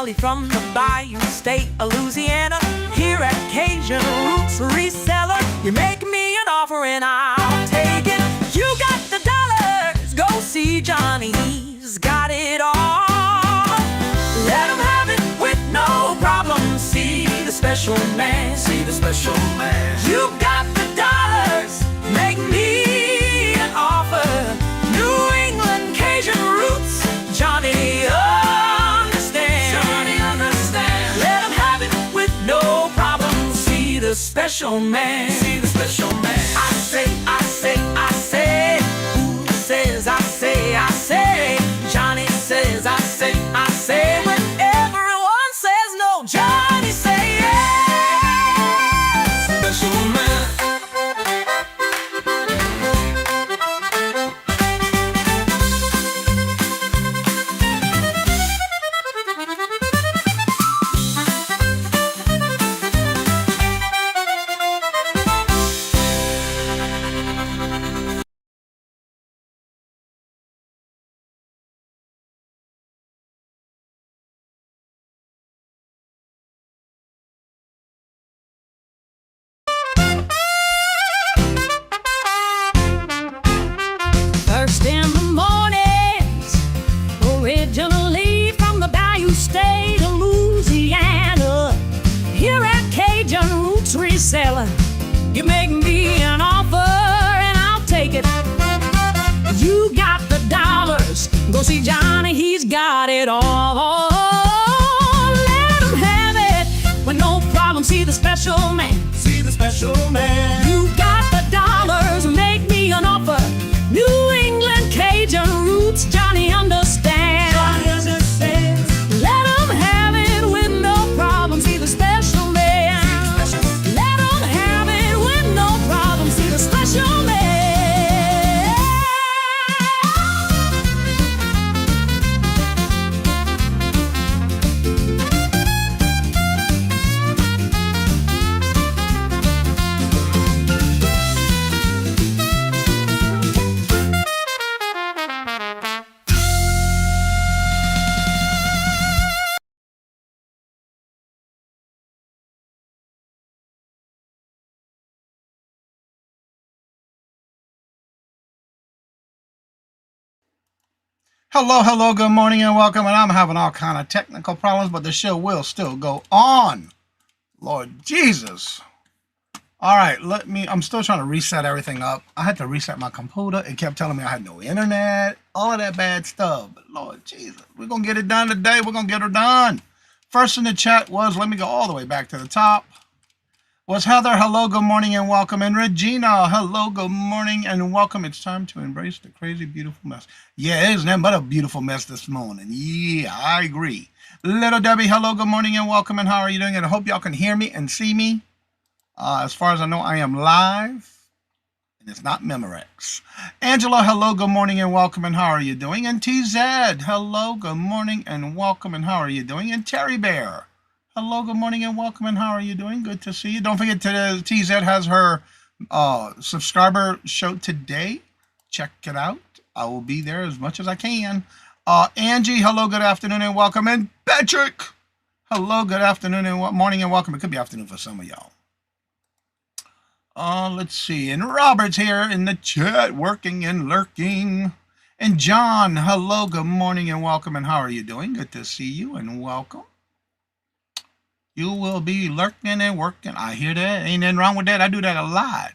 Sally from the Bayou State of Louisiana. Here at Cajun Roots Reseller, you make me an offer and I'll take it. You got the dollars, go see Johnny, he's got it all. Let him have it with no problem. See the special man, see the special man. You got the dollars, make me an offer. New England Cajun Roots, Johnny understands. Johnny understands. Let him have it with no problem. See the special man, see the special man. I say, I say, I say. Who says I say, I say? Johnny says I say, I say. When everyone says no, Johnny say yes. Special man. First in the mornings, originally from the Bayou State of Louisiana. Here at Cajun Roots Reseller, you make me an offer and I'll take it. You got the dollars, go see Johnny, he's got it all. Let him have it with no problem. See the special man, see the special man. You got the dollars, make me an offer. New England Cajun Roots, Johnny understands. Johnny understands. Let him have it with no problem. See the special man. Let him have it with no problem. See the special man. Hello, hello, good morning and welcome. And I'm having all kind of technical problems, but the show will still go on. Lord Jesus. All right, I'm still trying to reset everything up. I had to reset my computer. It kept telling me I had no internet, all of that bad stuff. But Lord Jesus, we're going to get it done today. We're going to get her done. First in the chat was, let me go all the way back to the top, was Heather. Hello, good morning and welcome. And Regina, hello, good morning and welcome. It's time to embrace the crazy, beautiful mess. Yeah, it isn't that but a beautiful mess this morning. Yeah, I agree. Little Debbie, hello, good morning and welcome. And how are you doing? And I hope y'all can hear me and see me. As far as I know, I am live. And it's not Memorex. Angela, hello, good morning and welcome. And how are you doing? And TZ, hello, good morning and welcome. And how are you doing? And Terry Bear, hello, good morning and welcome. And how are you doing? Good to see you. Don't forget, TZ has her subscriber show today. Check it out. I will be there as much as I can. Angie, hello, good afternoon and welcome. And Patrick, hello, good afternoon and morning and welcome. It could be afternoon for some of y'all. Let's see. And Robert's here in the chat, working and lurking. And John, hello, good morning and welcome. And how are you doing? Good to see you and welcome. You will be lurking and working. I hear that. Ain't nothing wrong with that. I do that a lot.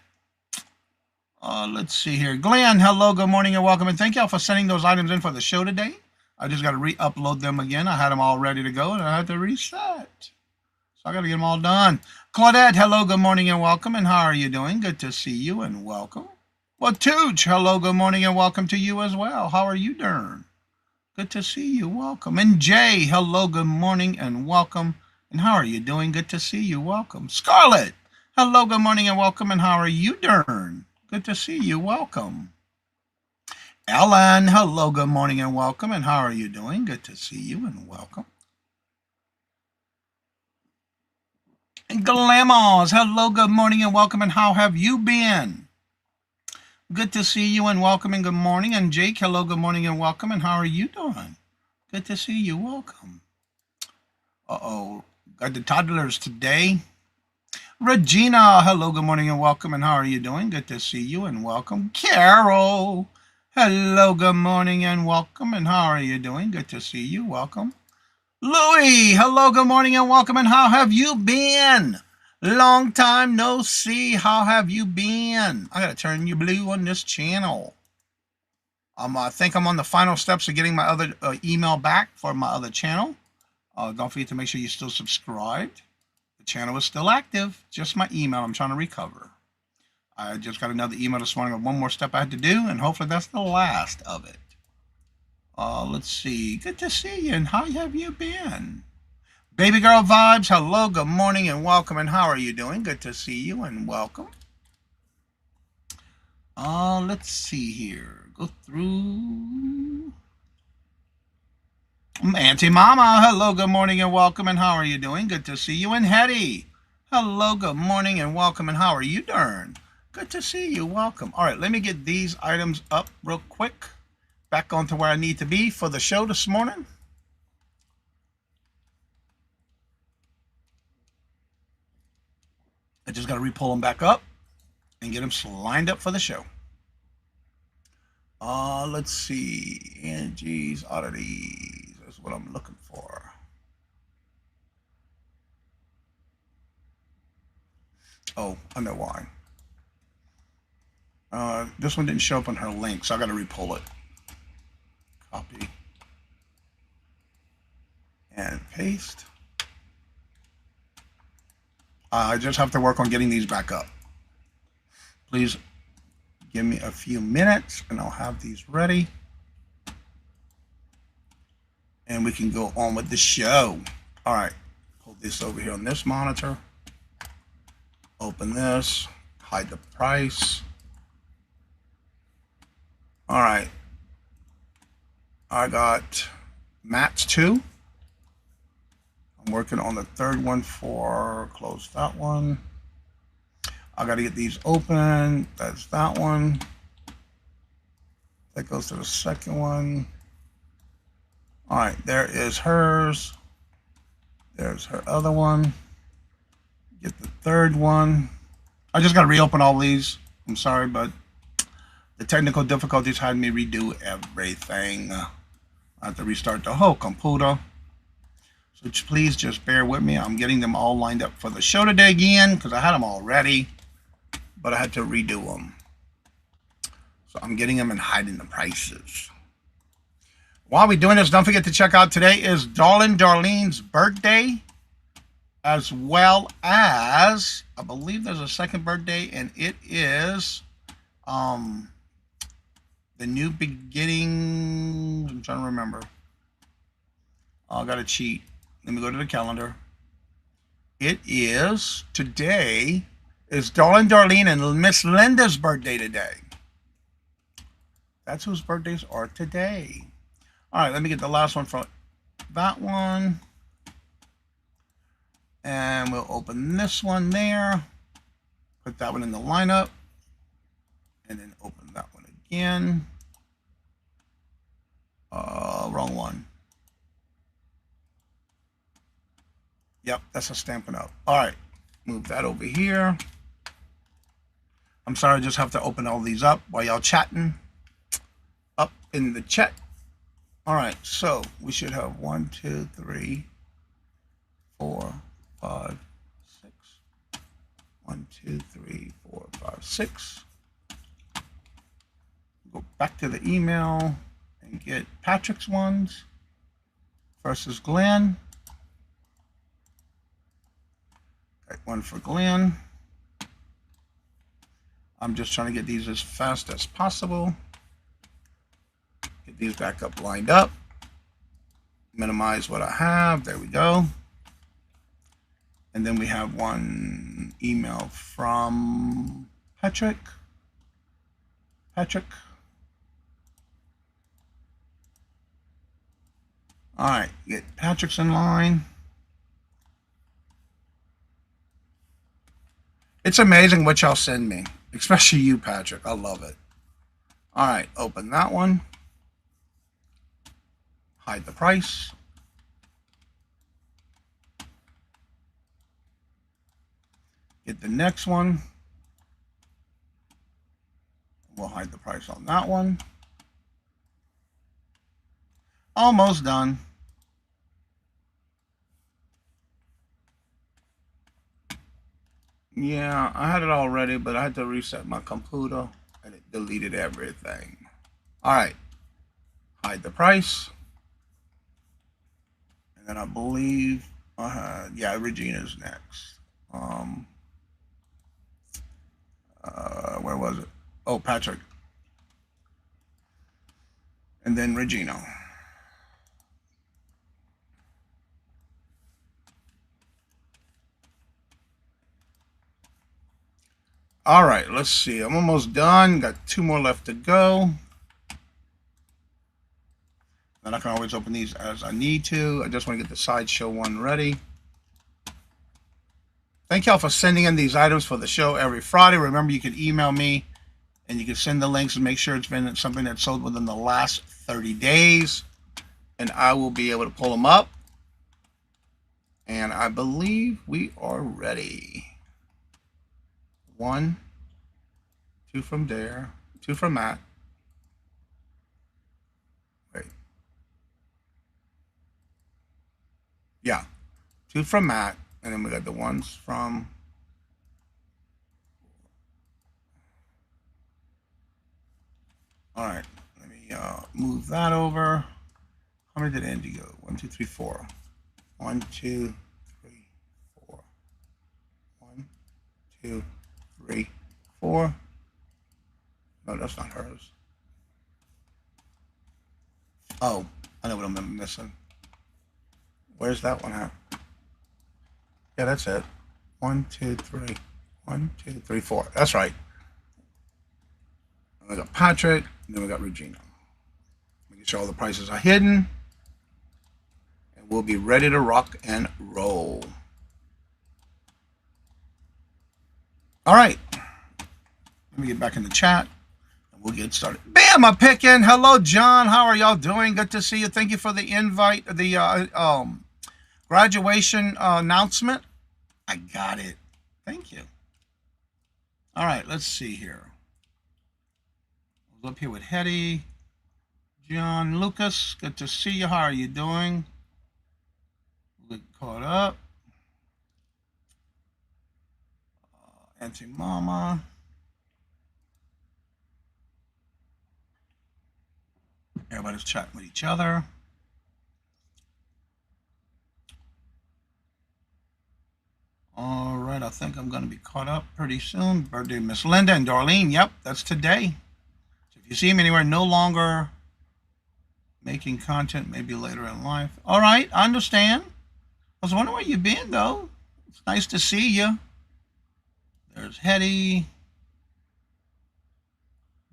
Let's see here. Glenn, hello, good morning and welcome. And thank y'all for sending those items in for the show today. I just got to re-upload them again. I had them all ready to go and I had to reset. So I got to get them all done. Claudette, hello, good morning and welcome. And how are you doing? Good to see you and welcome. Well, Tooch, hello, good morning and welcome to you as well. How are you doing? Good to see you. Welcome. And Jay, hello, good morning and welcome. And how are you doing? Good to see you. Welcome. Scarlett, hello, good morning and welcome. And how are you doing? Good to see you. Welcome. Ellen, hello, good morning and welcome. And how are you doing? Good to see you and welcome. And Glamos, hello, good morning and welcome. And how have you been? Good to see you and welcome and good morning. And Jake, hello, good morning and welcome. And how are you doing? Good to see you. Welcome. Uh-oh. Got the toddlers today. Regina, hello, good morning and welcome. And how are you doing? Good to see you and welcome. Carol, hello, good morning and welcome. And how are you doing? Good to see you. Welcome. Louie, hello, good morning and welcome. And how have you been? Long time no see. How have you been? I gotta turn you blue on this channel. I think I'm on the final steps of getting my other email back for my other channel. Don't forget to make sure you're still subscribed. The channel is still active. Just my email I'm trying to recover. I just got another email this morning of one more step I had to do, and hopefully that's the last of it. Let's see. Good to see you, and how have you been? Baby girl vibes, hello, good morning, and welcome, and how are you doing? Good to see you, and welcome. Let's see here. Go through. Auntie Mama, hello, good morning, and welcome, and how are you doing? Good to see you. And Hetty, hello, good morning, and welcome, and how are you doing? Good to see you. Welcome. All right, let me get these items up real quick. Back onto where I need to be for the show this morning. I just got to re-pull them back up and get them lined up for the show. Let's see. Angie's oddities. That's what I'm looking for. Oh, I know why. This one didn't show up on her link, so I got to re-pull it. Copy. And paste. I just have to work on getting these back up. Please give me a few minutes and I'll have these ready. And we can go on with the show. All right, pull this over here on this monitor. Open this, hide the price. All right, I got mats 2. I'm working on the third one for close that one. I got to get these open. That's that one. That goes to the second one. All right, there is hers. There's her other one. Get the third one. I just got to reopen all these. I'm sorry, but the technical difficulties had me redo everything. I have to restart the whole computer. So please just bear with me. I'm getting them all lined up for the show today again because I had them all ready, but I had to redo them. So I'm getting them and hiding the prices. While we're doing this, don't forget to check out today is Darling Darlene's birthday, as well as, I believe there's a second birthday, and it is the new beginning. I'm trying to remember. I got to cheat. Let me go to the calendar. It is, today is Darling Darlene and Miss Linda's birthday today. That's whose birthdays are today. All right, let me get the last one from that one. And we'll open this one there. Put that one in the lineup. And then open that one again. Wrong one. Yep, that's a Stampin' Up. All right, move that over here. I'm sorry, I just have to open all these up while y'all chatting up in the chat. All right, so we should have 1, 2, 3, 4, 5, 6. 1, 2, 3, 4, 5, 6. Go back to the email and get Patrick's ones. First is Glenn. Got one for Glenn. I'm just trying to get these as fast as possible. Get these back up, lined up. Minimize what I have. There we go. And then we have one email from Patrick. Patrick. All right, get Patrick's in line. It's amazing what y'all send me, especially you, Patrick. I love it. All right, open that one. Hide the price. Get the next one. We'll hide the price on that one. Almost done. Yeah, I had it all ready, but I had to reset my computer and it deleted everything. All right. Hide the price. And then I believe, yeah, Regina's next. Where was it? Oh, Patrick. And then Regina. All right, let's see. I'm almost done. Got 2 more left to go. And I can always open these as I need to. I just want to get the sideshow one ready. Thank y'all for sending in these items for the show every Friday. Remember, you can email me and you can send the links and make sure it's been something that's sold within the last 30 days. And I will be able to pull them up. And I believe we are ready. 1, 2 from Dare, 2 from Matt. Wait. Yeah, 2 from Matt, and then we got the ones from. All right, let me move that over. How many did Andy go? 1, 2, 3, 4. 1, 2, 3, 4. 1, 2, 3, 4. No, that's not hers. Oh, I know what I'm missing. Where's that one at? Yeah, that's it. 1, 2, 3. 1, 2, 3, 4. That's right. And we got Patrick, and then we got Regina. Making sure all the prices are hidden. And we'll be ready to rock and roll. All right. Let me get back in the chat. And we'll get started. Bam! I'm picking. Hello, John. How are y'all doing? Good to see you. Thank you for the invite. The graduation announcement. I got it. Thank you. All right. Let's see here. I was up here with Hetty. John Lucas. Good to see you. How are you doing? We'll get caught up. Auntie Mama. Everybody's chatting with each other. All right, I think I'm going to be caught up pretty soon. Birthday, Miss Linda and Darlene. Yep, that's today. So if you see me anywhere, no longer making content, maybe later in life. All right, I understand. I was wondering where you've been, though. It's nice to see you. There's Hetty.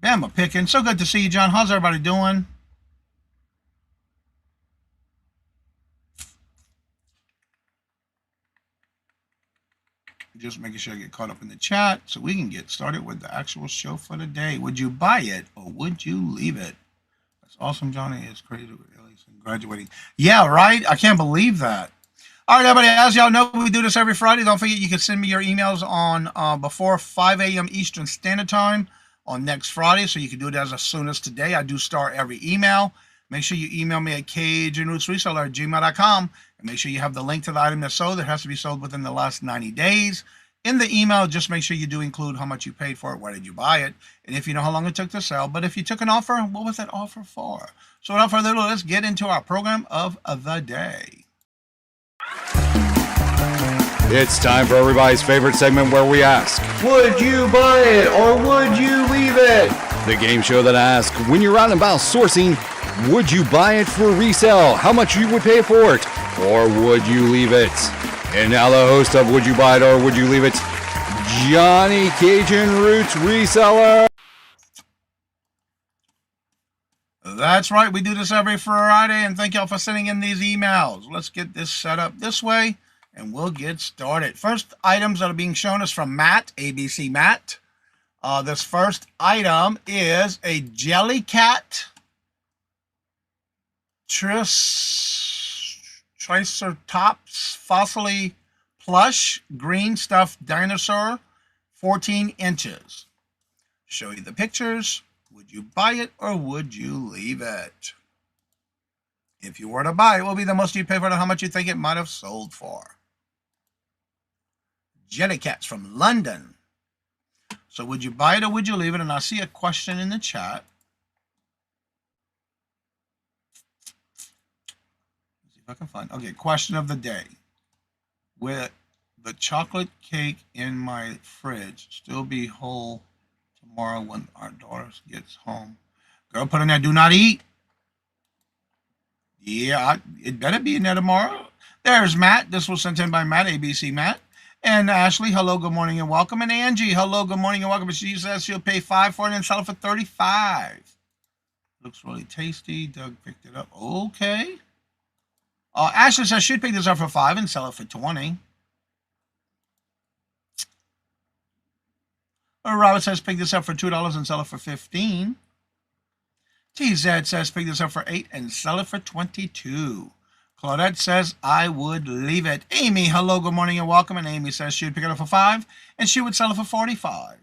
Bama picking. So good to see you, John. How's everybody doing? Just making sure I get caught up in the chat so we can get started with the actual show for the day. Would you buy it or would you leave it? That's awesome, Johnny. It's crazy graduating. Yeah, right? I can't believe that. All right, everybody, as y'all know, we do this every Friday. Don't forget you can send me your emails on before 5 a.m. Eastern Standard Time on next Friday, so you can do it as soon as today. I do start every email. Make sure you email me at cajunrootsreseller@gmail.com, and make sure you have the link to the item that's sold. It has to be sold within the last 90 days. In the email, just make sure you do include how much you paid for it, where did you buy it, and if you know how long it took to sell. But if you took an offer, what was that offer for? So without further ado, let's get into our program of the day. It's time for everybody's favorite segment where we ask, would you buy it or would you leave it? the game show that asks, when you're out and about sourcing, would you buy it for resale? How much you would pay for it? Or would you leave it? And now the host of Would You Buy It or Would You Leave It, Johnny Cajun Roots Reseller. That's right. We do this every Friday, and thank y'all for sending in these emails. Let's get this set up this way, and we'll get started. First items that are being shown is from Matt, ABC Matt. This first item is a Jellycat Triceratops fossily plush green stuffed dinosaur, 14 inches. Show you the pictures. Would you buy it or would you leave it? If you were to buy it, what would be the most you'd pay for it and how much you think it might have sold for? Jellycat's from London. So would you buy it or would you leave it? And I see a question in the chat. Let's see if I can find. Okay, question of the day. Will the chocolate cake in my fridge still be whole tomorrow when our daughter gets home? Girl, put in there, do not eat. Yeah, it better be in there tomorrow. There's Matt. This was sent in by Matt, ABC Matt. And Ashley, hello, good morning and welcome. And Angie, hello, good morning and welcome. She says she'll pay $5 for it and sell it for $35. Looks really tasty. Doug picked it up. Okay. Ashley says she'd pick this up for $5 and sell it for $20. Robert says pick this up for $2 and sell it for $15. TZ says pick this up for $8 and sell it for $22. Claudette says I would leave it. Amy, hello, good morning and welcome. And Amy says she would pick it up for $5 and she would sell it for $45.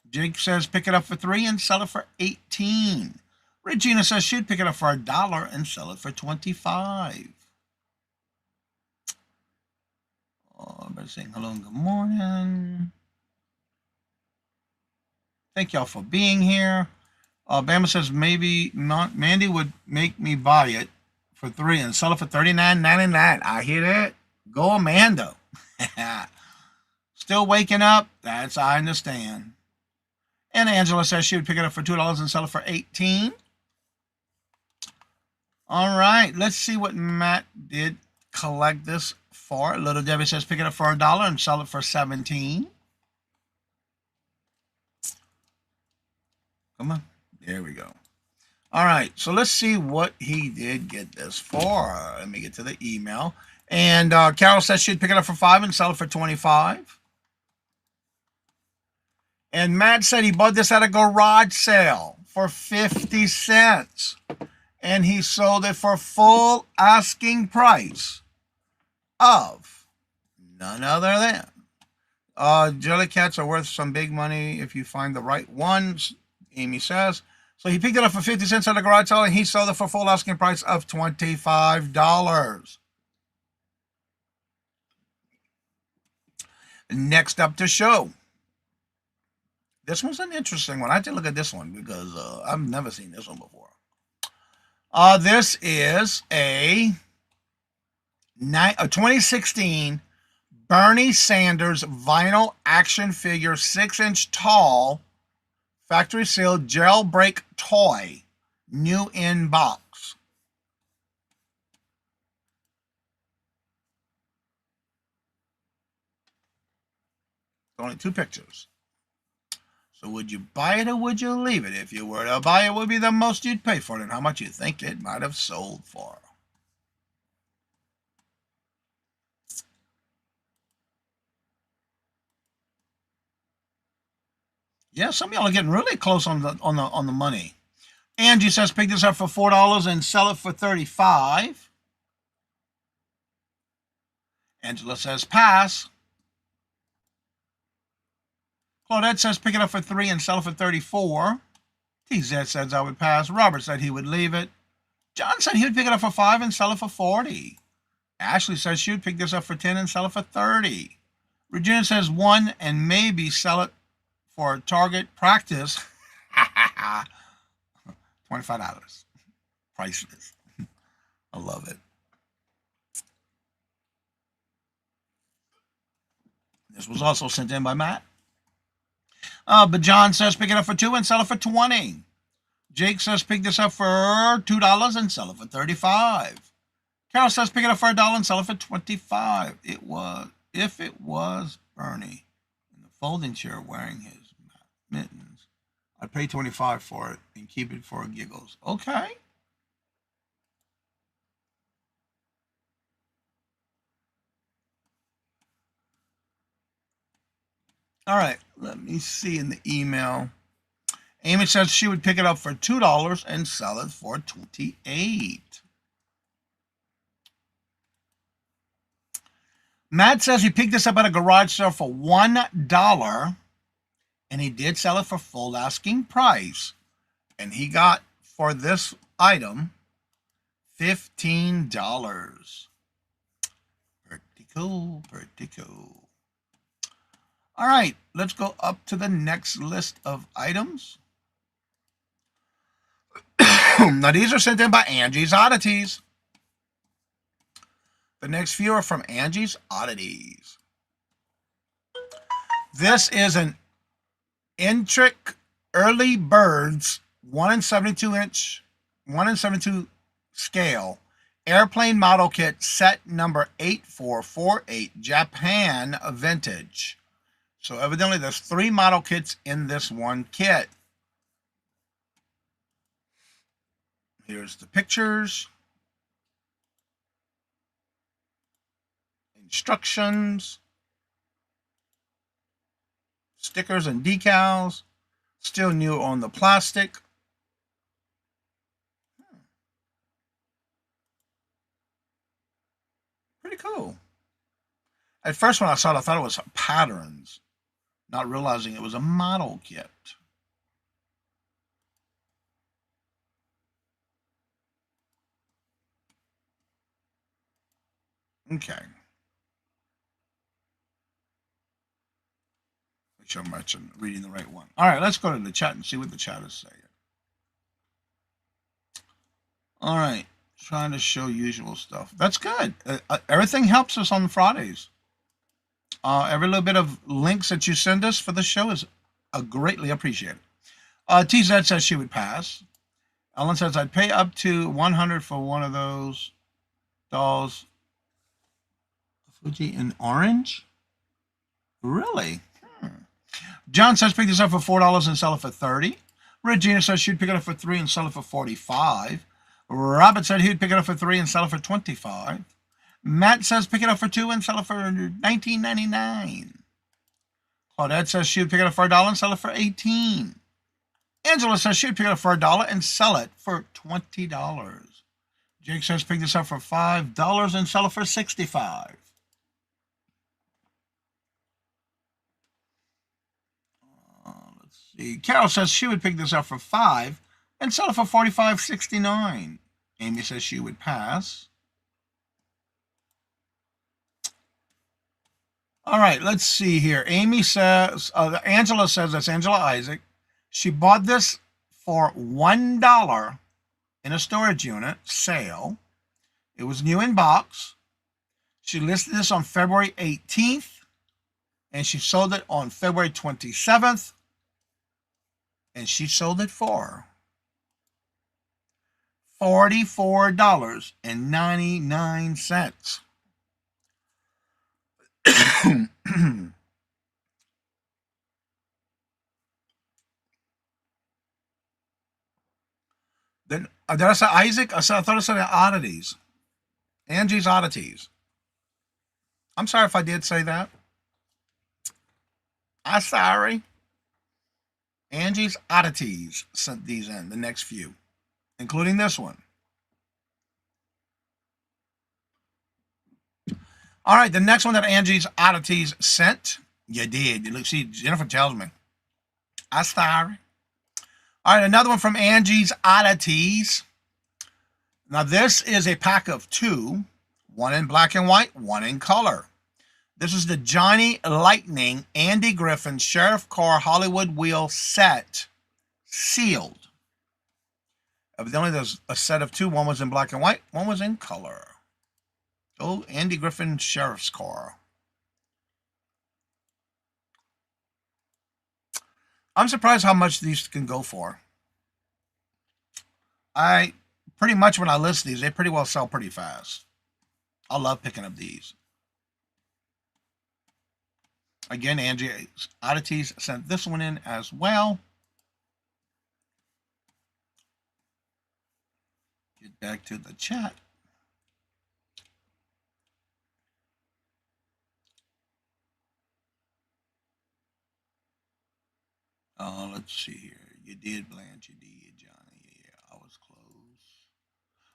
Jake says pick it up for $3 and sell it for $18. Regina says she'd pick it up for $1 and sell it for $25. Everybody's saying hello and good morning. Thank y'all for being here. Bama says maybe not. Mandy would make me buy it for $3 and sell it for $39.99. I hear that. Go Amanda. Still waking up? That's I understand. And Angela says she would pick it up for $2 and sell it for $18. All right, let's see what Matt did collect this for. Little Debbie says pick it up for $1 and sell it for $17. Come on. There we go. All right, so let's see what he did get this for. Let me get to the email. And Carol says she'd pick it up for $5 and sell it for $25. And Matt said he bought this at a garage sale for 50 cents. And he sold it for full asking price of none other than. Jellycats are worth some big money if you find the right ones, Amy says. So he picked it up for 50 cents at a garage sale and he sold it for full asking price of $25. Next up to show. This one's an interesting one. I had to look at this one because I've never seen this one before. This is a 2016 Bernie Sanders vinyl action figure 6-inch tall factory sealed jailbreak toy, new in box. Only 2 pictures. So would you buy it or would you leave it? If you were to buy it, what would be the most you'd pay for it and how much you think it might have sold for? Yeah, some of y'all are getting really close on the money. Angie says pick this up for $4 and sell it for $35. Angela says pass. Claudette says pick it up for $3 and sell it for $34. TZ says I would pass. Robert said he would leave it. John said he would pick it up for $5 and sell it for $40. Ashley says she would pick this up for $10 and sell it for $30. Regina says 1 and maybe sell it for target practice. $25. Priceless. I love it. This was also sent in by Matt. But John says pick it up for $2 and sell it for $20. Jake says pick this up for $2 and sell it for $35. Carol says pick it up for $1 and sell it for $25. If it was Bernie in the folding chair wearing his mittens, I'd pay $25 for it and keep it for giggles. Okay. All right, let me see in the email. Amy says she would pick it up for $2 and sell it for $28. Matt says he picked this up at a garage sale for $1, and he did sell it for full asking price. And he got, for this item, $15. Pretty cool, pretty cool. All right, let's go up to the next list of items. Now, these are sent in by Angie's Oddities. The next few are from Angie's Oddities. This is an Intric Early Birds 1 in 72 inch, 1 in 72 scale airplane model kit set number 8448 Japan vintage. So evidently there's 3 model kits in this one kit. Here's the pictures, instructions, stickers and decals, still new on the plastic. Pretty cool. At first when I saw it, I thought it was patterns, not realizing it was a model kit. Okay. Make sure I'm reading the right one. All right, let's go to the chat and see what the chat is saying. All right, trying to show usual stuff. That's good. Everything helps us on Fridays. Every little bit of links that you send us for the show is greatly appreciated. TZ says she would pass. Ellen says I'd pay up to $100 for one of those dolls. Fuji in orange? Really? John says pick this up for $4 and sell it for $30. Regina says she'd pick it up for $3 and sell it for $45. Robert said he'd pick it up for $3 and sell it for $25. Matt says pick it up for $2 and sell it for $19.99. Claudette says she'd pick it up for $1 and sell it for $18. Angela says she'd pick it up for $1 and sell it for $20. Jake says pick this up for $5 and sell it for $65. Let's see. Carol says she would pick this up for $5 and sell it for $45.69. Amy says she would pass. All right, let's see here. Amy says, Angela says, that's Angela Isaac. She bought this for $1 in a storage unit sale. It was new in box. She listed this on February 18th, and she sold it on February 27th, and she sold it for $44.99. Then did I say Isaac? I thought I said Oddities. Angie's Oddities. I'm sorry if I did say that. I'm sorry. Angie's Oddities sent these in, the next few, including this one. All right, the next one that Angie's Oddities sent, you did. Look, see, Jennifer tells me. I'm sorry. All right, another one from Angie's Oddities. Now, this is a pack of 2, one in black and white, one in color. This is the Johnny Lightning Andy Griffin Sheriff Car Hollywood Wheel set, sealed. Evidently, there's a set of 2. One was in black and white, one was in color. Oh, Andy Griffin Sheriff's Car. I'm surprised how much these can go for. I pretty much, when I list these, they pretty well sell pretty fast. I love picking up these. Again, Angie's Oddities sent this one in as well. Get back to the chat. Let's see here. You did, Blanche. You did, Johnny. Yeah, I was close.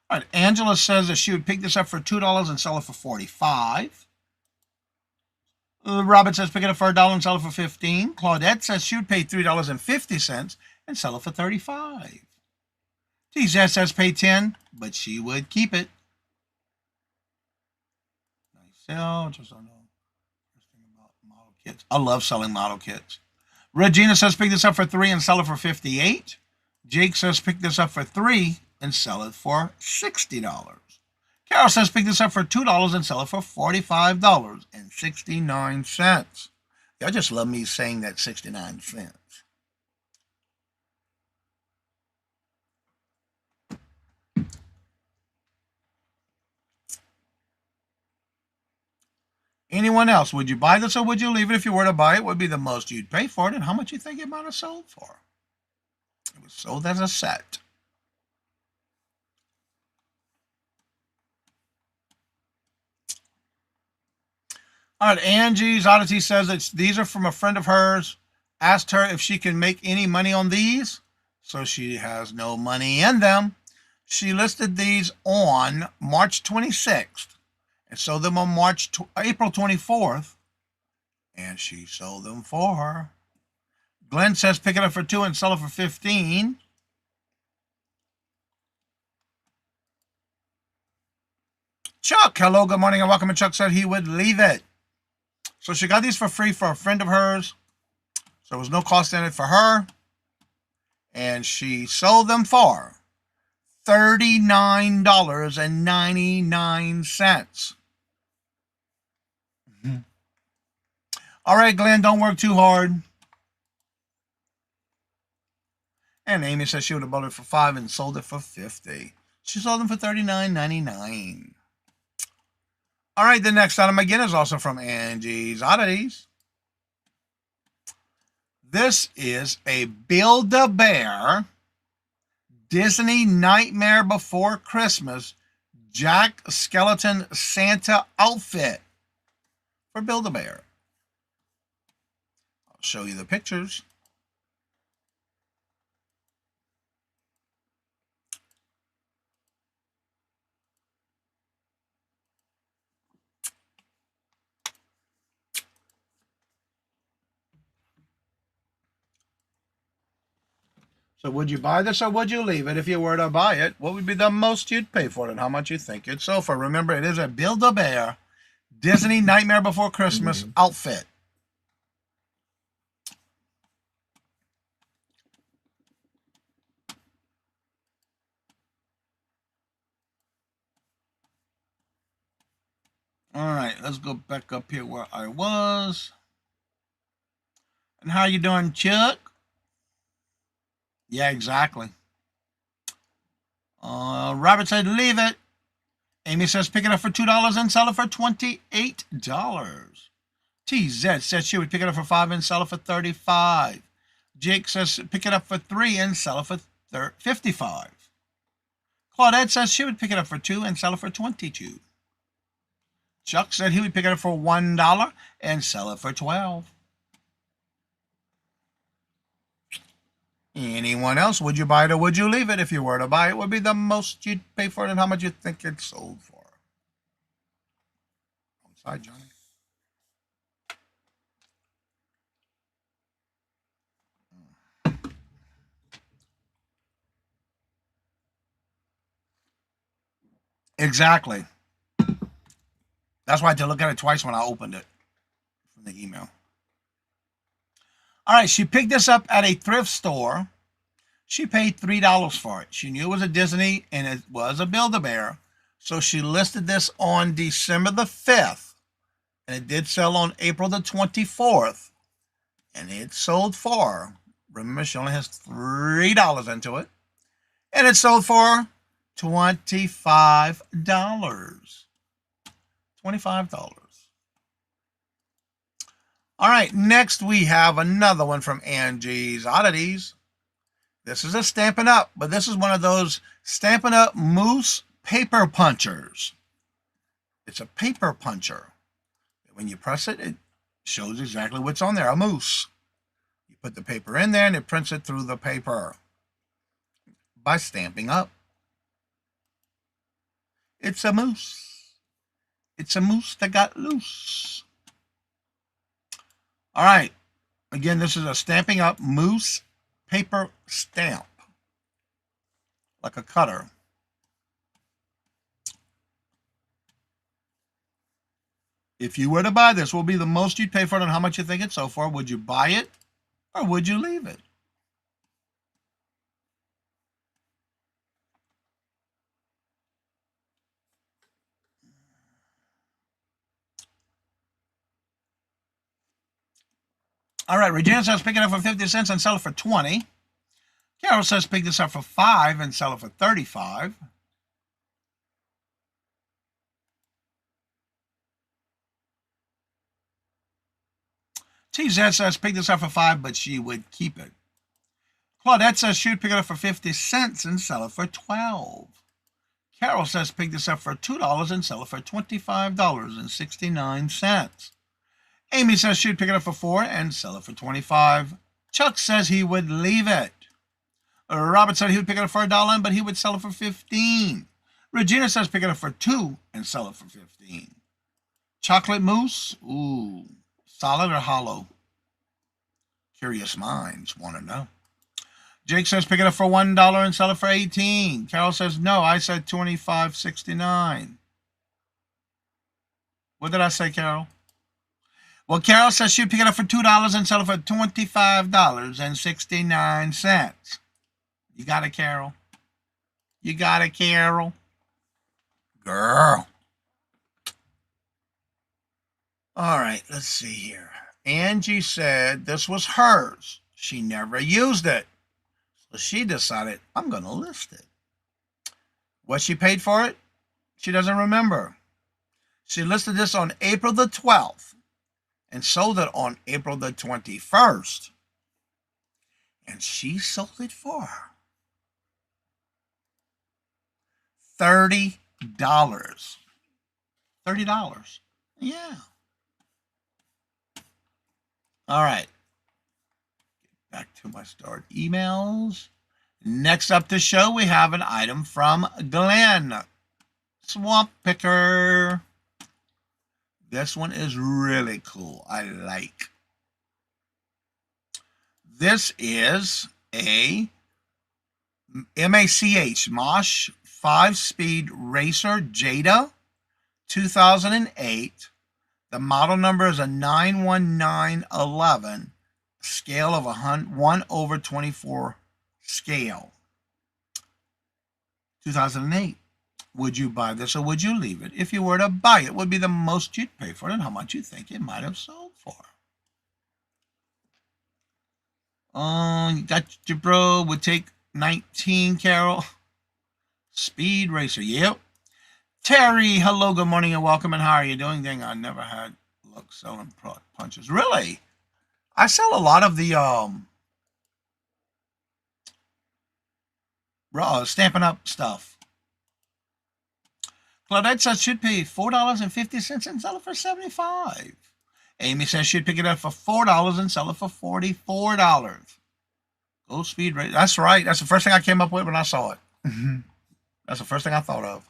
All right. Angela says that she would pick this up for $2 and sell it for $45. Robert says pick it up for $1 and sell it for $15. Claudette says she would pay $3.50 and sell it for $35. TZ says pay $10, but she would keep it. Nice sell. Just don't know about model kits. I love selling model kits. Regina says pick this up for $3 and sell it for $58. Jake says pick this up for $3 and sell it for $60. Carol says pick this up for $2 and sell it for $45.69. Y'all just love me saying that 69 cents. Anyone else? Would you buy this or would you leave it? If you were to buy it, what would be the most you'd pay for it and how much you think it might have sold for? It was sold as a set. All right, Angie's Oddity says that these are from a friend of hers. Asked her if she can make any money on these, so she has no money in them. She listed these on March 26th and sold them on April 24th, and she sold them for her. Glenn says pick it up for $2 and sell it for $15. Chuck, hello, good morning, and welcome. And Chuck said he would leave it. So she got these for free for a friend of hers. So there was no cost in it for her. And she sold them for $39.99. All right, Glenn, don't work too hard. And Amy says she would have bought it for $5 and sold it for $50. She sold them for $39.99. All right, the next item again is also from Angie's Oddities. This is a Build-A-Bear Disney Nightmare Before Christmas Jack Skeleton Santa outfit for Build-A-Bear. I'll show you the pictures. So would you buy this or would you leave it? If you were to buy it, what would be the most you'd pay for it and how much you think it'd sell for? Remember, it is a Build-A-Bear Disney Nightmare Before Christmas outfit. All right, let's go back up here where I was. And how you doing, Chuck? Yeah, exactly. Robert said, leave it. Amy says, pick it up for $2 and sell it for $28. TZ says she would pick it up for $5 and sell it for $35. Jake says, pick it up for $3 and sell it for $55. Claudette says she would pick it up for $2 and sell it for $22. Chuck said he would pick it up for $1 and sell it for $12. Anyone else? Would you buy it or would you leave it? If you were to buy it, what would be the most you'd pay for it and how much you think it sold for? Wrong side, Johnny. Exactly. That's why I had to look at it twice when I opened it from the email. All right, she picked this up at a thrift store. She paid $3 for it. She knew it was a Disney and it was a Build-A-Bear. So she listed this on December the 5th. And it did sell on April the 24th. And it sold for, remember, she only has $3 into it. And it sold for $25. $25. All right, next we have another one from Angie's Oddities. This is a Stampin' Up, but this is one of those Stampin' Up Moose paper punchers. It's a paper puncher. When you press it, it shows exactly what's on there, a moose. You put the paper in there and it prints it through the paper by Stampin' Up. It's a moose. It's a moose that got loose. All right. Again, this is a Stampin' Up! Mousse paper stamp. Like a cutter. If you were to buy this, what would be the most you'd pay for it and how much you think it's so far? Would you buy it or would you leave it? All right, Regina says pick it up for 50 cents and sell it for 20. Carol says pick this up for 5 and sell it for 35. TZ says pick this up for 5, but she would keep it. Claudette says she'd pick it up for 50 cents and sell it for 12. Carol says pick this up for $2 and sell it for $25.69. Amy says she'd pick it up for 4 and sell it for 25. Chuck says he would leave it. Robert said he would pick it up for $1, but he would sell it for 15. Regina says pick it up for 2 and sell it for 15. Chocolate mousse, ooh, solid or hollow? Curious minds want to know. Jake says pick it up for $1 and sell it for 18. Carol says no, I said $25.69. What did I say, Carol? Well, Carol says she'd pick it up for $2 and sell it for $25.69. You got it, Carol? You got it, Carol? Girl. All right, let's see here. Angie said this was hers. She never used it. So she decided, I'm going to list it. What she paid for it, she doesn't remember. She listed this on April the 12th and sold it on April the 21st. And she sold it for $30. $30. Yeah. All right. Back to my stored emails. Next up to show, we have an item from Glenn. Swamp Picker. This one is really cool. I like. This is a MACH Mosh 5-speed racer Jada 2008. The model number is a 91911, scale of 1/24 scale. 2008. Would you buy this or would you leave it? If you were to buy it, what would be the most you'd pay for it and how much you think it might have sold for? You got your bro, would take 19, Carol. Speed racer, yep. Terry, hello, good morning and welcome, and how are you doing? Dang, I never had luck selling punches. Really? I sell a lot of the Stampin' Up! Stuff. Claudette says she'd pay $4.50 and sell it for $75. Amy says she'd pick it up for $4 and sell it for $44. Go speed racer. That's right. That's the first thing I came up with when I saw it. That's the first thing I thought of.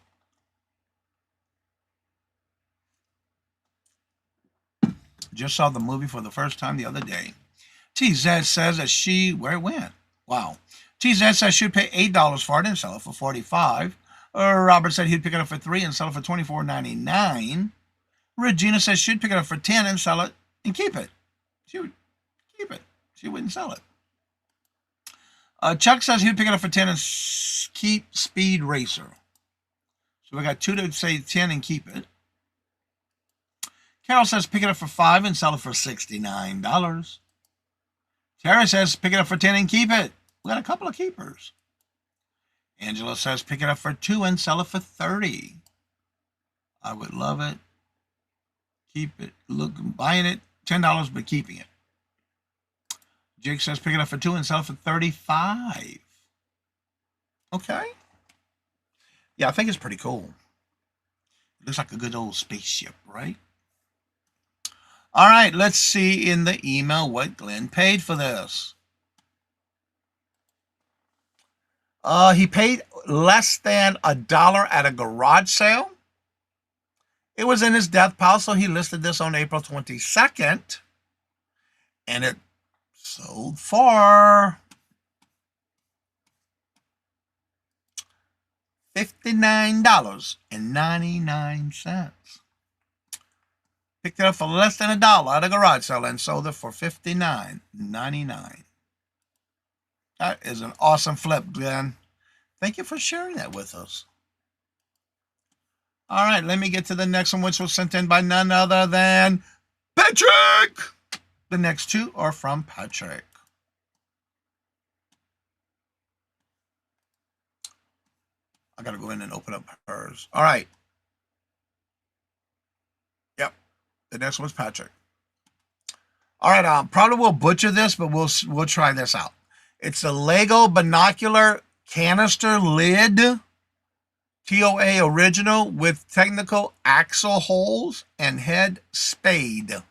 Just saw the movie for the first time the other day. TZ says that where it went. Wow. TZ says she'd pay $8 for it and sell it for $45. Robert said he'd pick it up for $3 and sell it for $24.99. Regina says she'd pick it up for $10 and sell it and keep it. She would keep it. She wouldn't sell it. Chuck says he'd pick it up for $10 and keep Speed Racer. So we got two to say $10 and keep it. Carol says pick it up for $5 and sell it for $69. Terry says pick it up for $10 and keep it. We got a couple of keepers. Angela says pick it up for $2 and sell it for $30. I would love it. Keep it. Look, buying it $10 but keeping it. Jake says pick it up for $2 and sell it for $35. Okay. Yeah, I think it's pretty cool. It looks like a good old spaceship, right? All right, let's see in the email what Glenn paid for this. He paid less than $1 at a garage sale. It was in his death pile, so he listed this on April 22nd. And it sold for $59.99. Picked it up for less than $1 at a garage sale and sold it for $59.99. That is an awesome flip, Glenn. Thank you for sharing that with us. All right, let me get to the next one, which was sent in by none other than Patrick. The next two are from Patrick. I got to go in and open up hers. All right. Yep. The next one's Patrick. All right. Probably will butcher this, but we'll try this out. It's a Lego binocular canister lid. TOA original with technical axle holes and head shaped.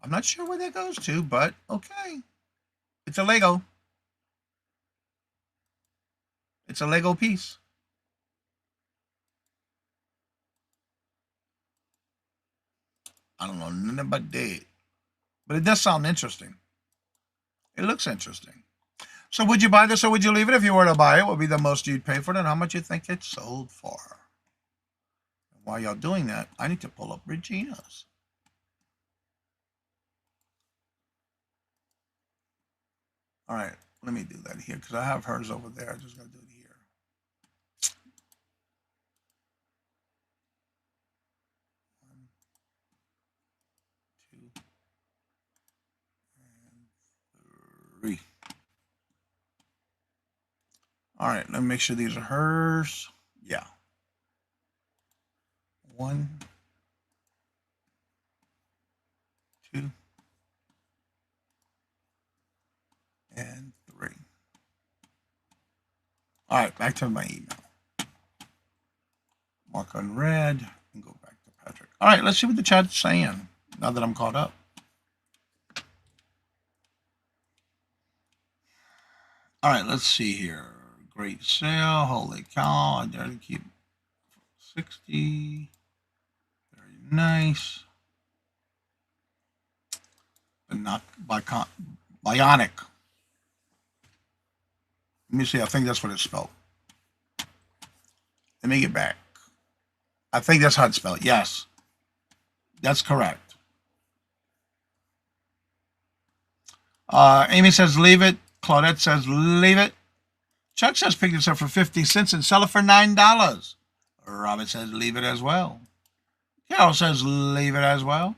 I'm not sure where that goes to, but okay. It's a Lego. It's a Lego piece. I don't know nothing about that. But it does sound interesting. It looks interesting. So would you buy this or would you leave it? If you were to buy it, what would be the most you'd pay for it and how much you think it sold for? While y'all doing that, I need to pull up Regina's. All right, let me do that here because I have hers over there. I just got to do it here. 1, 2, and 3. All right, let me make sure these are hers. Yeah. 1, 2, and 3. All right, back to my email. Mark on red and go back to Patrick. All right, let's see what the chat's saying now that I'm caught up. All right, let's see here. Great sale. Holy cow. I dare to keep 60. Very nice. But not bionic. Let me see. I think that's what it's spelled. Let me get back. I think that's how it's spelled. Yes. That's correct. Amy says leave it. Claudette says leave it. Chuck says pick this up for 50 cents and sell it for $9. Robert says leave it as well. Carol says leave it as well.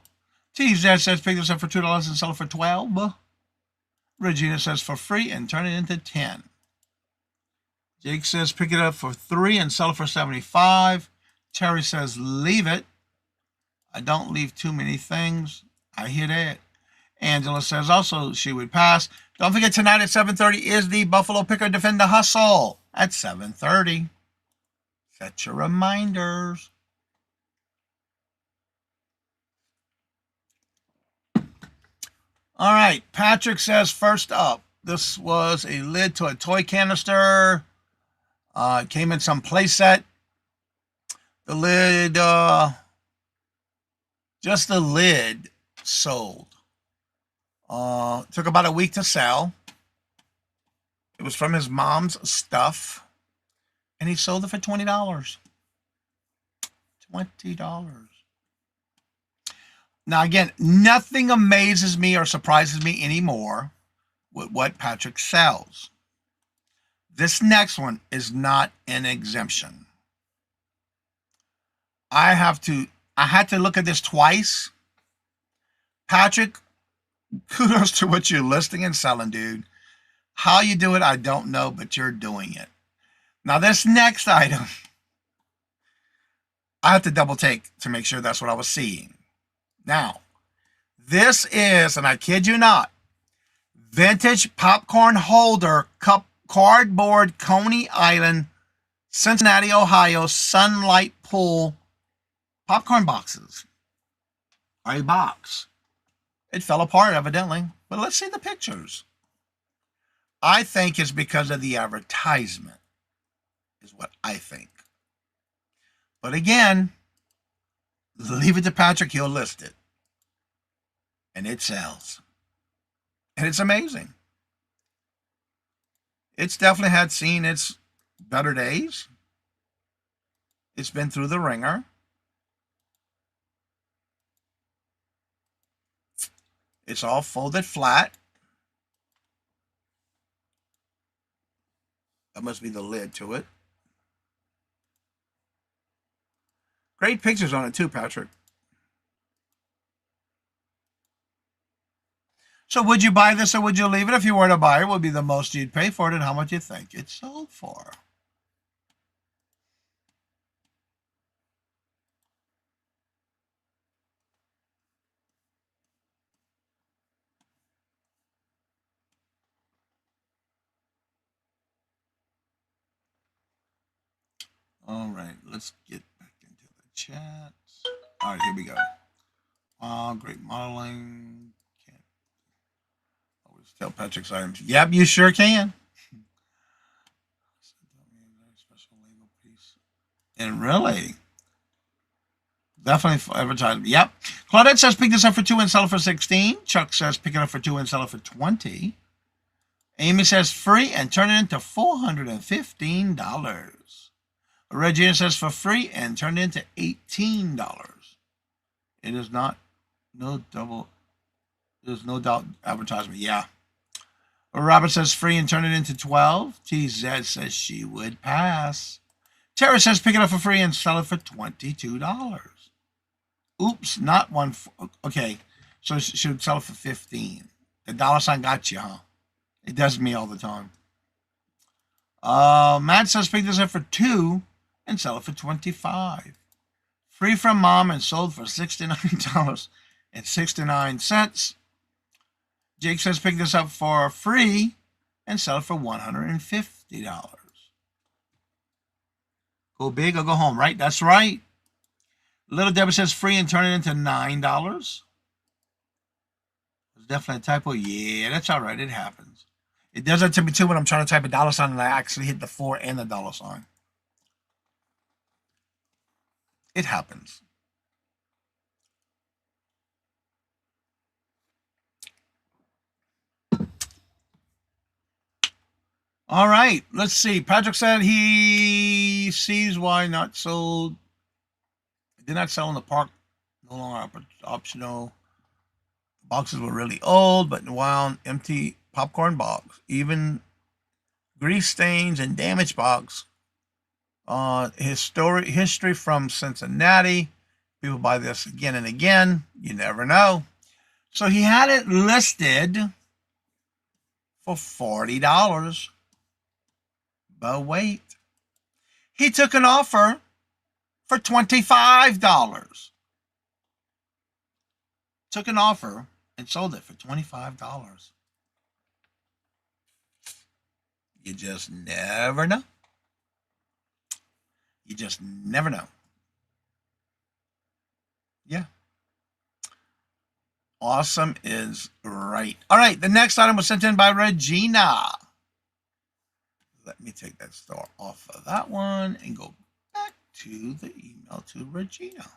TZ says pick this up for $2 and sell it for $12. Regina says for free and turn it into 10. Jake says pick it up for $3 and sell it for $75. Terry says leave it. I don't leave too many things. I hear that. Angela says also she would pass. Don't forget tonight at 7:30 is the Buffalo Picker Defend the Hustle at 7:30. Set your reminders. All right, Patrick says first up, this was a lid to a toy canister. It came in some play set. The lid, just the lid sold. Took about a week to sell. It was from his mom's stuff. And he sold it for $20. $20. Now, again, nothing amazes me or surprises me anymore with what Patrick sells. This next one is not an exemption. I had to look at this twice. Patrick, kudos to what you're listing and selling, dude. How you do it, I don't know, but you're doing it. Now, this next item, I have to double take to make sure that's what I was seeing. Now, this is, and I kid you not, vintage popcorn holder cup cardboard Coney Island, Cincinnati, Ohio Sunlight Pool popcorn boxes. A box. It fell apart, evidently. But let's see the pictures. I think it's because of the advertisement, is what I think. But again, Leave it to Patrick, he'll list it. And it sells. And it's amazing. It's definitely had seen its better days. It's been through the ringer. It's all folded flat. That must be the lid to it. Great pictures on it too, Patrick. So would you buy this or would you leave it? If you were to buy it, what would be the most you'd pay for it and how much you think it sold for? All right, let's get back into the chat. All right, here we go. Great modeling. Can't always tell Patrick's items. Yep, you sure can. Special label piece. And really, definitely for advertising. Yep. Claudette says pick this up for 2 and sell it for 16. Chuck says pick it up for 2 and sell it for 20. Amy says free and turn it into $415. Regina says for free and turn it into $18. It is not no double. There's no doubt advertisement. Yeah. Robert says free and turn it into 12. TZ says she would pass. Tara says pick it up for free and sell it for $22. Oops, not one. Okay, so she would sell it for 15. The dollar sign got you, huh? It does me all the time. Matt says pick this up for 2 and sell it for 25. Free from mom and sold for $69.69. Jake says pick this up for free and sell it for $150. Go big or go home, right? That's right. Little Deborah says free and turn it into $9. It's definitely a typo. Yeah, that's all right. It happens. It does that to me too when I'm trying to type a dollar sign and I actually hit the 4 and the dollar sign. It happens. All right, let's see. Patrick said he sees why not sold. Did not sell in the park. No longer optional. Boxes were really old, but wound empty popcorn box. Even grease stains and damaged box. History from Cincinnati. People buy this again and again. You never know. So he had it listed for $40. But wait. He took an offer for $25. Took an offer and sold it for $25. You just never know. You just never know. Yeah. Awesome is right. All right, the next item was sent in by Regina. Let me take that star off of that one and go back to the email to Regina.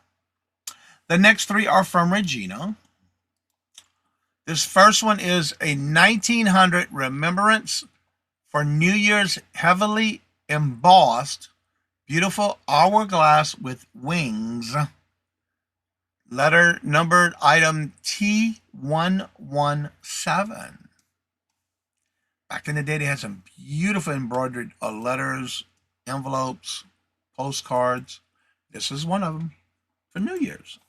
The next 3 are from Regina. This first one is a 1900 remembrance for New Year's, heavily embossed, beautiful hourglass with wings. Letter numbered item T117. Back in the day, they had some beautiful embroidered letters, envelopes, postcards. This is one of them for New Year's.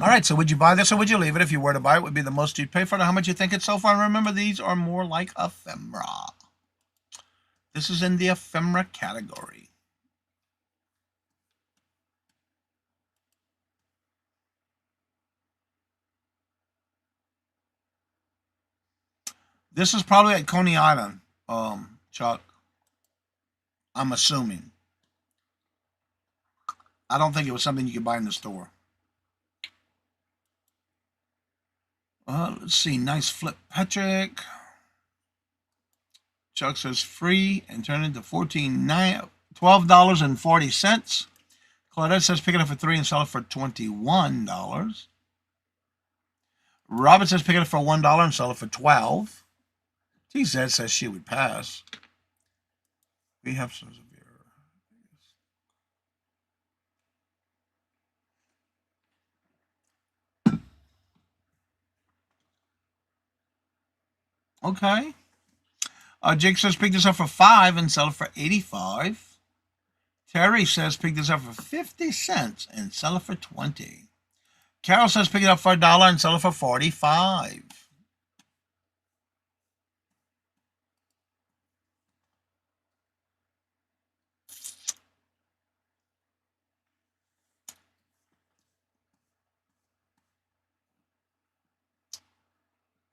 All right, so would you buy this or would you leave it? If you were to buy it, would be the most you'd pay for it, how much you think it's so far. And remember, these are more like ephemera. This is in the ephemera category. This is probably at Coney Island, Chuck. I'm assuming. I don't think it was something you could buy in the store. Let's see. Nice flip, Patrick. Chuck says free and turn into $12.40. Claudette says pick it up for $3 and sell it for $21. Robert says pick it up for $1 and sell it for $12. TZ says she would pass. We have some severe. Okay. Jake says pick this up for $5 and sell it for $85. Terry says pick this up for 50 cents and sell it for $20. Carol says pick it up for $1 and sell it for $45.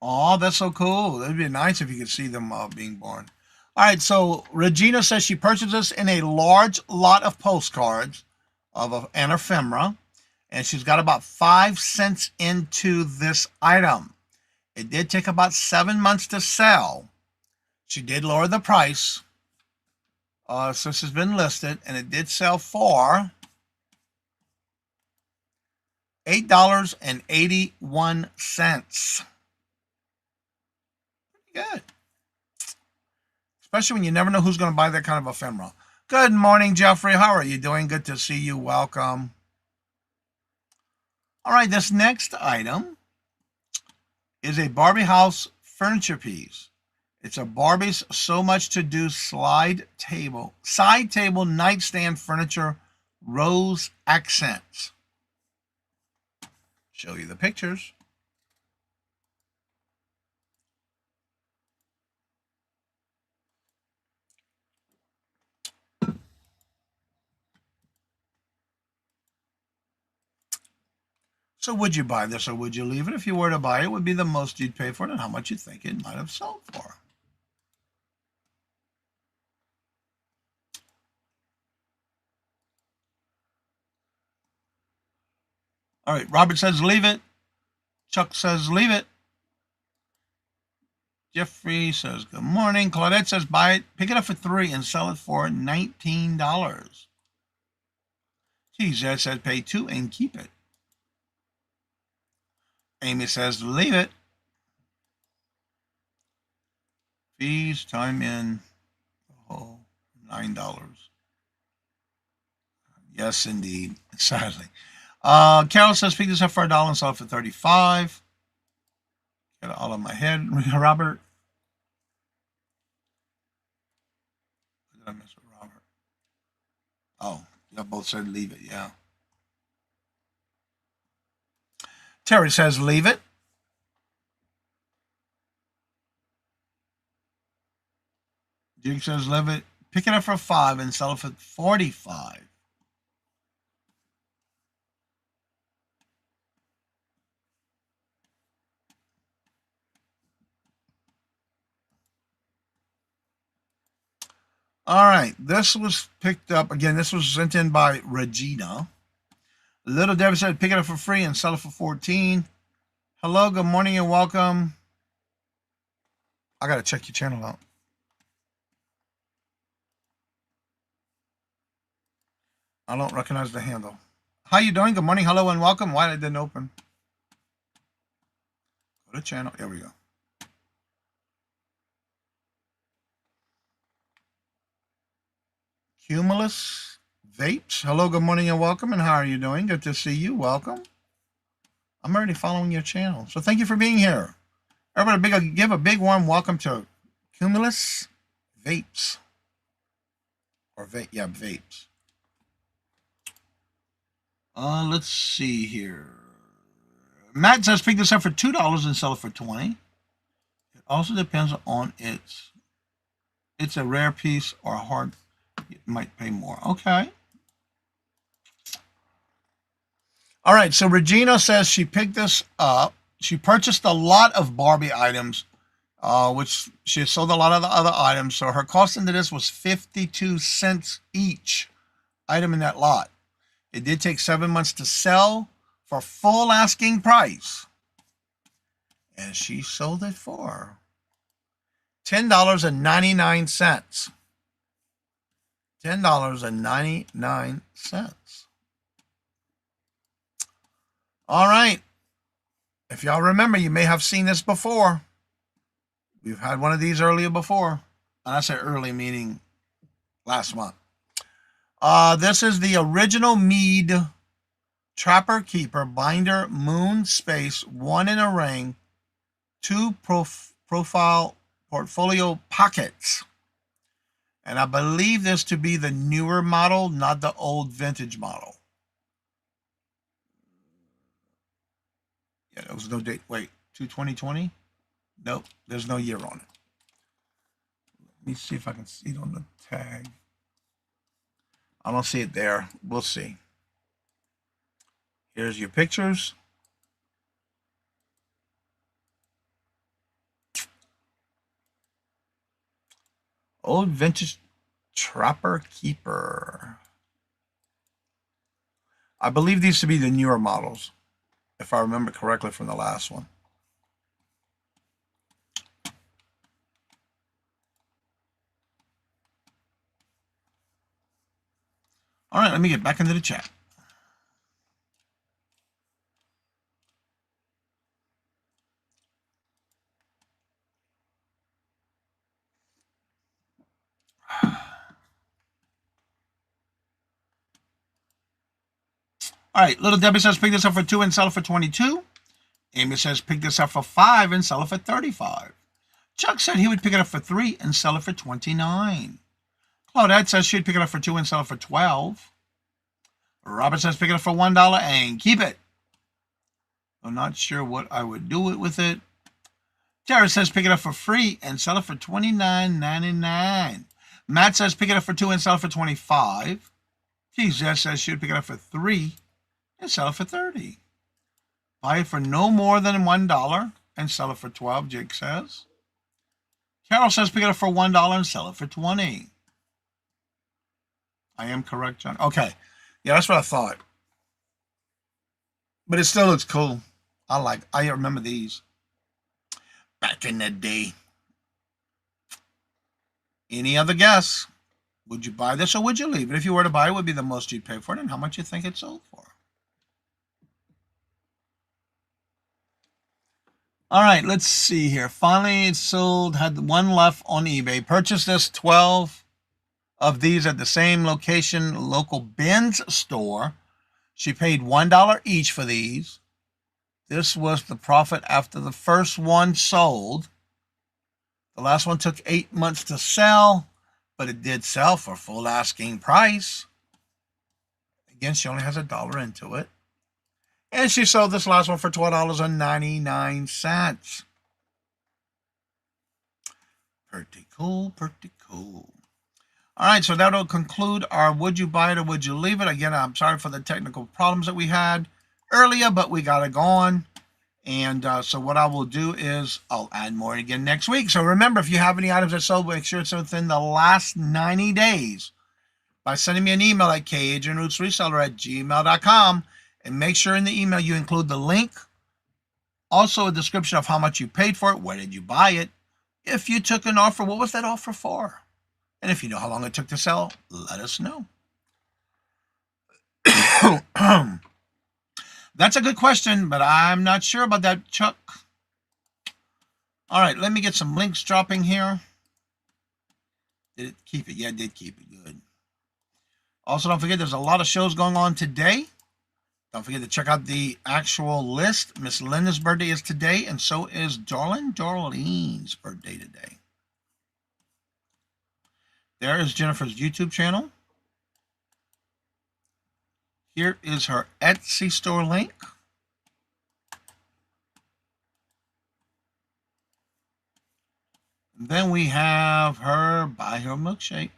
Oh, that's so cool. That'd be nice if you could see them being born. All right, so Regina says she purchased this in a large lot of postcards of an ephemera, and she's got about 5 cents into this item. It did take about 7 months to sell. She did lower the price since it's been listed, and it did sell for $8.81. Good. Especially when you never know who's going to buy that kind of ephemera. Good morning, Jeffrey. How are you doing? Good to see you. Welcome. All right, this next item is a Barbie house furniture piece. It's a Barbie's So Much To Do side table nightstand furniture rose accents. Show you the pictures. So would you buy this or would you leave it? If you were to buy it, what would be the most you'd pay for it and how much you think it might have sold for? All right, Robert says leave it. Chuck says leave it. Jeffrey says good morning. Claudette says buy it, pick it up for $3 and sell it for $19. TZ says pay $2 and keep it. Amy says leave it. Fees, time in, $9. Yes, indeed. Sadly. Carol says pick this up for $1 and sell it for $35. Get it all in my head. Robert. What did I miss with Robert? Oh, you both said leave it, yeah. Terry says leave it. Duke says leave it. Pick it up for $5 and sell it for $45. All right, this was picked up again. This was sent in by Regina. Little Debbie said pick it up for free and sell it for $14. Hello, good morning and welcome. I gotta check your channel out. I don't recognize the handle. How you doing? Good morning, hello and welcome. Why it didn't open? Go to channel. There we go. Cumulus Vapes. Hello, good morning and welcome. And how are you doing? Good to see you. Welcome. I'm already following your channel. So thank you for being here. Everybody give a big warm welcome to Cumulus Vapes. Or Vapes. Let's see here. Matt says pick this up for $2 and sell it for $20. It also depends on it's a rare piece or a hard. You might pay more. Okay. All right. So Regina says she picked this up. She purchased a lot of Barbie items, which she sold a lot of the other items. So her cost into this was 52 cents each item in that lot. It did take 7 months to sell for full asking price. And she sold it for $10.99. $10.99. All right. If y'all remember, you may have seen this before. We've had one of these earlier before. And I say early meaning last month. This is the original Mead Trapper Keeper Binder Moon Space 1 in a ring, 2 profile portfolio pockets. And I believe this to be the newer model, not the old vintage model. Yeah, there was no date. Wait, 2020? Nope, there's no year on it. Let me see if I can see it on the tag. I don't see it there. We'll see. Here's your pictures. Old vintage Trapper Keeper. I believe these to be the newer models, if I remember correctly from the last one. All right, let me get back into the chat. All right, Little Debbie says pick this up for 2 and sell it for 22. Amy says pick this up for 5 and sell it for 35. Chuck said he would pick it up for 3 and sell it for 29. Claudette says she'd pick it up for 2 and sell it for 12. Robert says pick it up for $1 and keep it. I'm not sure what I would do with it. Tara says pick it up for free and sell it for $29.99. Matt says pick it up for 2 and sell it for 25. TZ says she would pick it up for 3 and sell it for 30. Buy it for no more than $1 and sell it for 12, Jake says. Carol says pick it up for $1 and sell it for 20. I am correct, John. Okay. Yeah, that's what I thought. But it still looks cool. I remember these. Back in the day. Any other guess? Would you buy this or would you leave it? If you were to buy it, what would be the most you'd pay for it and how much you think it sold for? All right, let's see here. Finally, it sold, had one left on eBay. Purchased this 12 of these at the same location, local Ben's store. She paid $1 each for these. This was the profit after the first one sold. The last one took 8 months to sell, but it did sell for full asking price. Again, she only has $1 into it. And she sold this last one for $12.99. Pretty cool, pretty cool. All right, so that'll conclude our would you buy it or would you leave it. Again, I'm sorry for the technical problems that we had earlier, but we got it going. And so what I will do is I'll add more again next week. So remember, if you have any items that sold, make sure it's within the last 90 days by sending me an email at kajunrootsreseller@gmail.com. And make sure in the email you include the link, also a description of how much you paid for it, where did you buy it, if you took an offer, what was that offer for? And if you know how long it took to sell, let us know. That's a good question, but I'm not sure about that, Chuck. All right, let me get some links dropping here. Did it keep it? Yeah, it did keep it. Good. Also, don't forget, there's a lot of shows going on today. Don't forget to check out the actual list. Miss Linda's birthday is today, and so is Darlene's birthday today. There is Jennifer's YouTube channel. Here is her Etsy store link. And then we have her Buy Her Milkshake.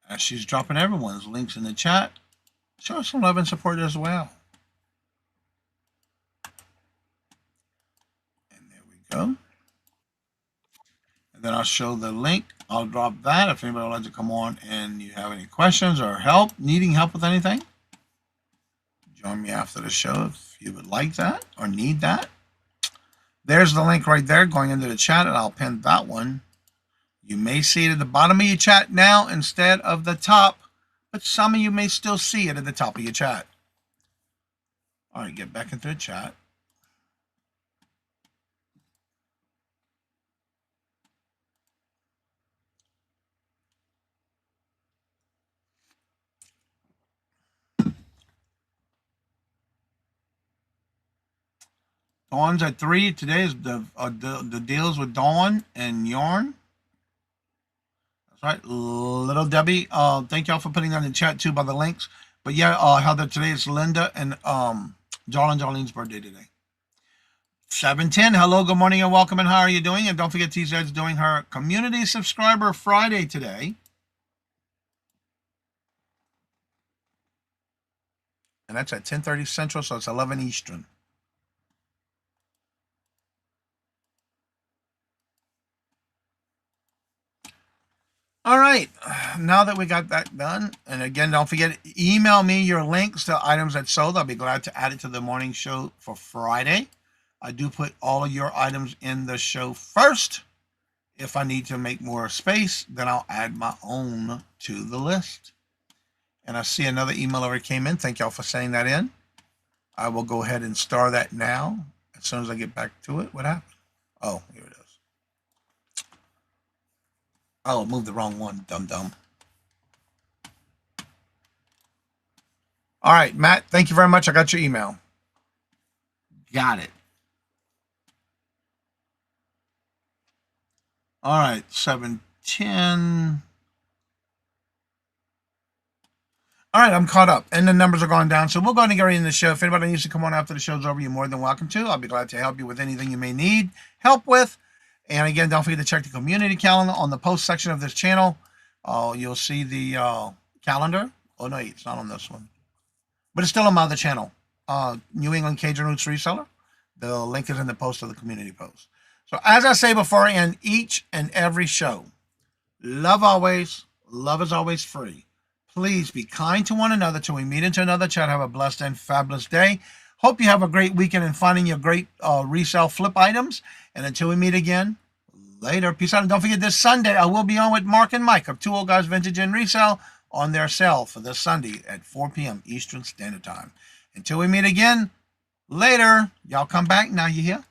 As she's dropping everyone's links in the chat. Show us some love and support as well. And there we go. And then I'll show the link. I'll drop that if anybody would like to come on and you have any questions or help, needing help with anything. Join me after the show if you would like that or need that. There's the link right there going into the chat, and I'll pin that one. You may see it at the bottom of your chat now instead of the top, but some of you may still see it at the top of your chat. All right, get back into the chat. Dawn's at 3. Today is the deals with Dawn and Yarn. That's right. Little Debbie, thank y'all for putting that in the chat too by the links. But yeah, Heather, today is Linda and Jolene's birthday today. 710, hello, good morning and welcome, and how are you doing? And don't forget TZ's doing her Community Subscriber Friday today. And that's at 10:30 Central, so it's 11 Eastern. All right, now that we got that done, and again, don't forget, email me your links to items that sold. I'll be glad to add it to the morning show for Friday. I do put all of your items in the show first. If I need to make more space, then I'll add my own to the list. And I see another email already came in. Thank y'all for sending that in. I will go ahead and star that now as soon as I get back to it. What happened? Oh, here it is. Oh, moved the wrong one, dum-dum. All right, Matt, thank you very much. I got your email. Got it. All right, 710. All right, I'm caught up, and the numbers are going down, so we'll go ahead and get ready in the show. If anybody needs to come on after the show's over, you're more than welcome to. I'll be glad to help you with anything you may need help with. And again, don't forget to check the community calendar on the post section of this channel. You'll see the calendar. Oh, no, it's not on this one. But it's still on my other channel, New England Kajun Roots Reseller. The link is in the post of the community post. So as I say before I end each and every show, love always, love is always free. Please be kind to one another till we meet into another chat. Have a blessed and fabulous day. Hope you have a great weekend in finding your great resale flip items. And until we meet again, later. Peace out. And don't forget, this Sunday, I will be on with Mark and Mike of Two Old Guys Vintage and Resale on their sale for this Sunday at 4 p.m. Eastern Standard Time. Until we meet again, later. Y'all come back now, you hear?